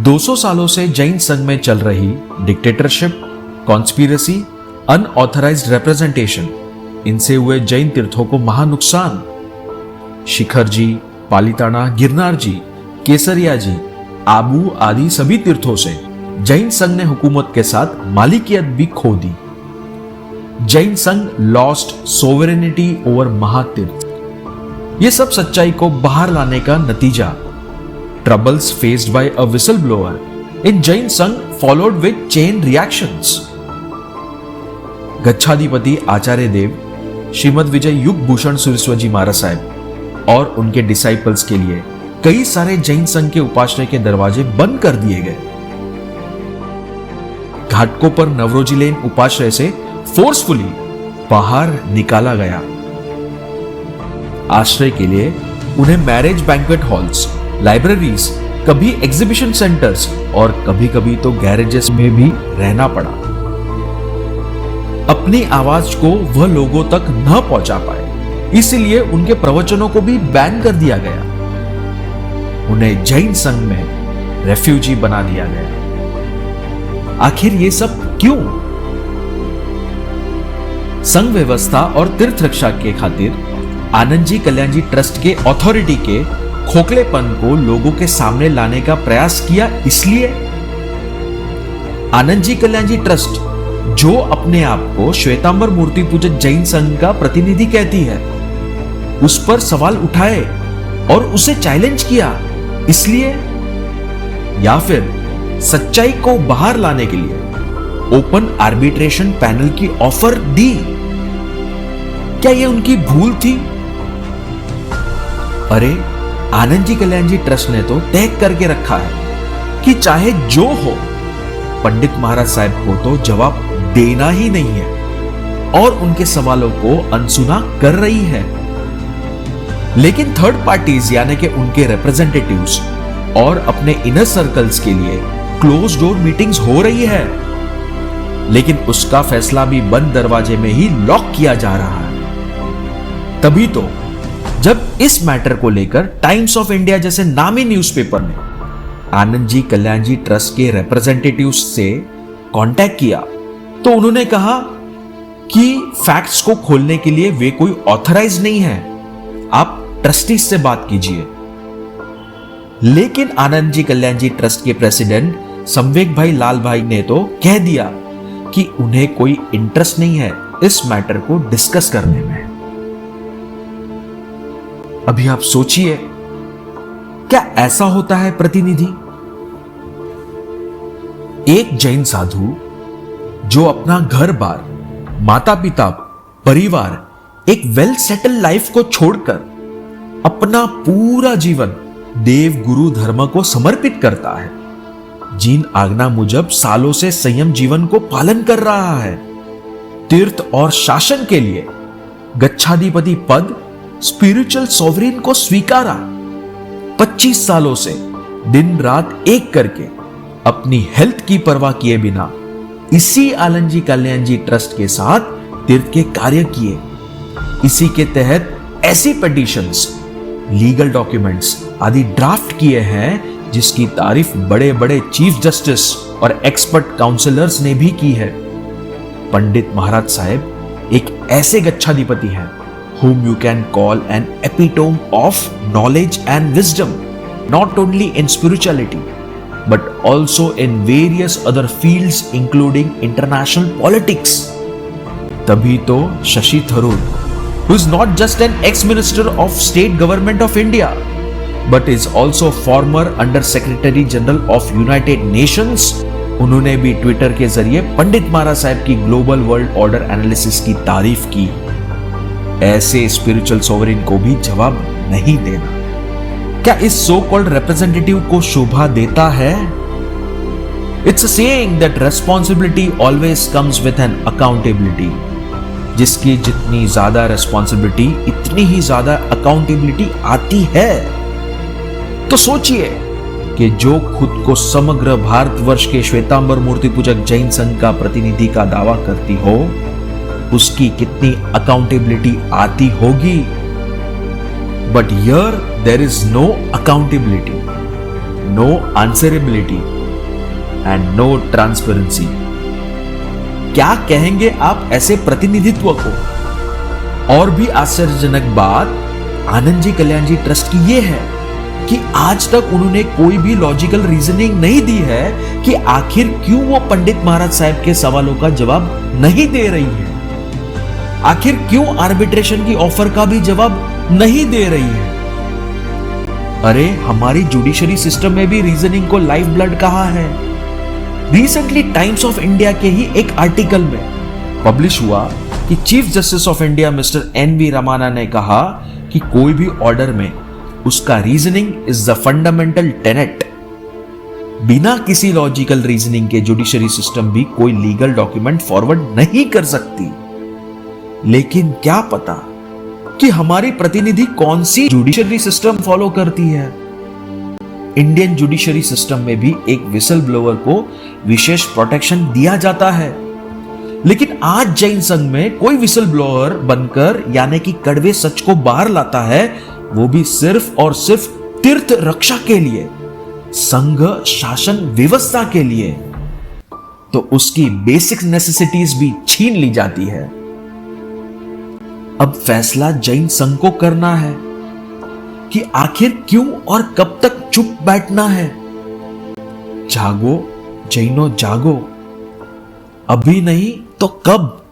200 सालों से जैन संघ में चल रही डिक्टेटरशिप, कॉन्स्पिरेसी, अनऑथराइज्ड रिप्रेजेंटेशन, इनसे हुए जैन तीर्थों को महान नुकसान। शिखर जी, पालिताना, गिरनार जी, केसरिया जी, आबू आदि सभी तीर्थों से जैन संघ ने हुकूमत के साथ मालिकियत भी खो दी। जैन संघ लॉस्ट सोवरेनिटी ओवर महातीर्थ। ये सब सच्चाई को बाहर लाने का नतीजा। Troubles faced by a whistleblower in Jain Sangh followed with chain reactions. गच्छाधिपति आचार्य देव, श्रीमद विजय युग भूषण सुरस्वजी महाराज साहब और उनके डिसाइपल्स के लिए कई सारे जैन संघ के उपाश्रय के दरवाजे बंद कर दिए गए। घाटकोपर नवरोजी लेन उपाश्रय से फोर्सफुली बाहर निकाला गया। आश्रय के लिए उन्हें मैरिज बैंक्वेट हॉल्स, लाइब्रेरीज, कभी एग्जीबिशन सेंटर्स और कभी कभी तो गैरेजेस में भी रहना पड़ा। अपनी आवाज को वह लोगों तक न पहुंचा पाए, इसलिए उनके प्रवचनों को भी बैन कर दिया गया। उन्हें जैन संघ में रेफ्यूजी बना दिया गया। आखिर ये सब क्यों? संघ व्यवस्था और तीर्थ रक्षा के खातिर आनंद जी कल्याण जी ट्रस्ट के अथॉरिटी के खोखलेपन को लोगों के सामने लाने का प्रयास किया। इसलिए आनंद जी कल्याण जी ट्रस्ट, जो अपने आप को श्वेतांबर मूर्ति पूजक जैन संघ का प्रतिनिधि कहती है, उस पर सवाल उठाए और उसे चैलेंज किया। इसलिए या फिर सच्चाई को बाहर लाने के लिए ओपन आर्बिट्रेशन पैनल की ऑफर दी। क्या यह उनकी भूल थी? अरे आनंद जी कल्याण जी ट्रस्ट ने तो तय करके रखा है कि चाहे जो हो, पंडित महाराज साहब को तो जवाब देना ही नहीं है और उनके सवालों को अनसुना कर रही है। लेकिन थर्ड पार्टीज यानी कि उनके रिप्रेजेंटेटिव्स और अपने इनर सर्कल्स के लिए क्लोज डोर मीटिंग्स हो रही है, लेकिन उसका फैसला भी बंद दरवाजे में ही लॉक किया जा रहा है। तभी तो जब इस मैटर को लेकर टाइम्स ऑफ इंडिया जैसे नामी न्यूज़पेपर ने आनंद जी कल्याण जी ट्रस्ट के रिप्रेजेंटेटिव्स से कांटेक्ट किया, तो उन्होंने कहा कि फैक्ट्स को खोलने के लिए वे कोई ऑथराइज नहीं है, आप ट्रस्टीज से बात कीजिए। लेकिन आनंद जी कल्याण जी ट्रस्ट के प्रेसिडेंट संवेक भाई लाल भाई ने तो कह दिया कि उन्हें कोई इंटरेस्ट नहीं है इस मैटर को डिस्कस करने में। अभी आप सोचिए, क्या ऐसा होता है प्रतिनिधि? एक जैन साधु जो अपना घर बार, माता पिता, परिवार, एक वेल सेटल लाइफ को छोड़कर अपना पूरा जीवन देव गुरु धर्म को समर्पित करता है, जिन आज्ञा मुजब सालों से संयम जीवन को पालन कर रहा है, तीर्थ और शासन के लिए गच्छाधिपति पद, स्पिरिचुअल सॉवरेन को स्वीकारा, 25 सालों से दिन रात एक करके अपनी हेल्थ की परवाह किए बिना इसी आनंद जी कल्याण जी ट्रस्ट के साथ तीर्थ के कार्य किए। इसी के तहत ऐसी पिटीशंस, लीगल डॉक्यूमेंट्स आदि ड्राफ्ट किए हैं जिसकी तारीफ बड़े बड़े चीफ जस्टिस और एक्सपर्ट काउंसलर्स ने भी की है। पंडित महाराज साहब एक ऐसे गच्छाधिपति हैं whom you can call an epitome of knowledge and wisdom, not only in spirituality but also in various other fields including international politics. तभी तो Shashi Tharoor, who is not just an ex-minister of state government of India but is also former under secretary general of United Nations, उन्होंने भी Twitter के जरिए पंडित महाराज साहब की global world order analysis की तारीफ की। ऐसे स्पिरिचुअल सोवरेन को भी जवाब नहीं देना क्या इस सो कॉल्ड रिप्रेजेंटेटिव को शोभा देता है? It's a saying that responsibility always comes with an accountability. जिसकी जितनी ज्यादा रिस्पांसिबिलिटी इतनी ही ज्यादा अकाउंटेबिलिटी आती है। तो सोचिए कि जो खुद को समग्र भारतवर्ष के श्वेतांबर मूर्ति पूजक जैन संघ का प्रतिनिधि का दावा करती हो, उसकी कितनी अकाउंटेबिलिटी आती होगी। But here there is no accountability, no answerability, and no transparency. क्या कहेंगे आप ऐसे प्रतिनिधित्व को? और भी आश्चर्यजनक बात आनंद जी कल्याण जी ट्रस्ट की यह है कि आज तक उन्होंने कोई भी लॉजिकल रीजनिंग नहीं दी है कि आखिर क्यों वो पंडित महाराज साहब के सवालों का जवाब नहीं दे रही है, आखिर क्यों आर्बिट्रेशन की ऑफर का भी जवाब नहीं दे रही है। अरे हमारी जुडिशरी सिस्टम में भी रीजनिंग को लाइफ ब्लड कहा है। रिसेंटली टाइम्स ऑफ इंडिया के ही एक आर्टिकल में पब्लिश हुआ कि chief justice of India mister N V. Ramana ने कहा कि कोई भी ऑर्डर में उसका reasoning is the fundamental tenet. बिना किसी लॉजिकल रीजनिंग के जुडिशरी सिस्टम भी कोई लीगल डॉक्यूमेंट फॉरवर्ड नहीं कर सकती। लेकिन क्या पता कि हमारी प्रतिनिधि कौन सी जुडिशरी सिस्टम फॉलो करती है। इंडियन जुडिशरी सिस्टम में भी एक विसल ब्लोअर को विशेष प्रोटेक्शन दिया जाता है, लेकिन आज जैन संघ में कोई विसल ब्लोअर बनकर यानी कि कड़वे सच को बाहर लाता है, वो भी सिर्फ और सिर्फ तीर्थ रक्षा के लिए, संघ शासन व्यवस्था के लिए, तो उसकी बेसिक नेसेसिटीज भी छीन ली जाती है। अब फैसला जैन संघ को करना है कि आखिर क्यों और कब तक चुप बैठना है। जागो जैनो जागो, अभी नहीं तो कब।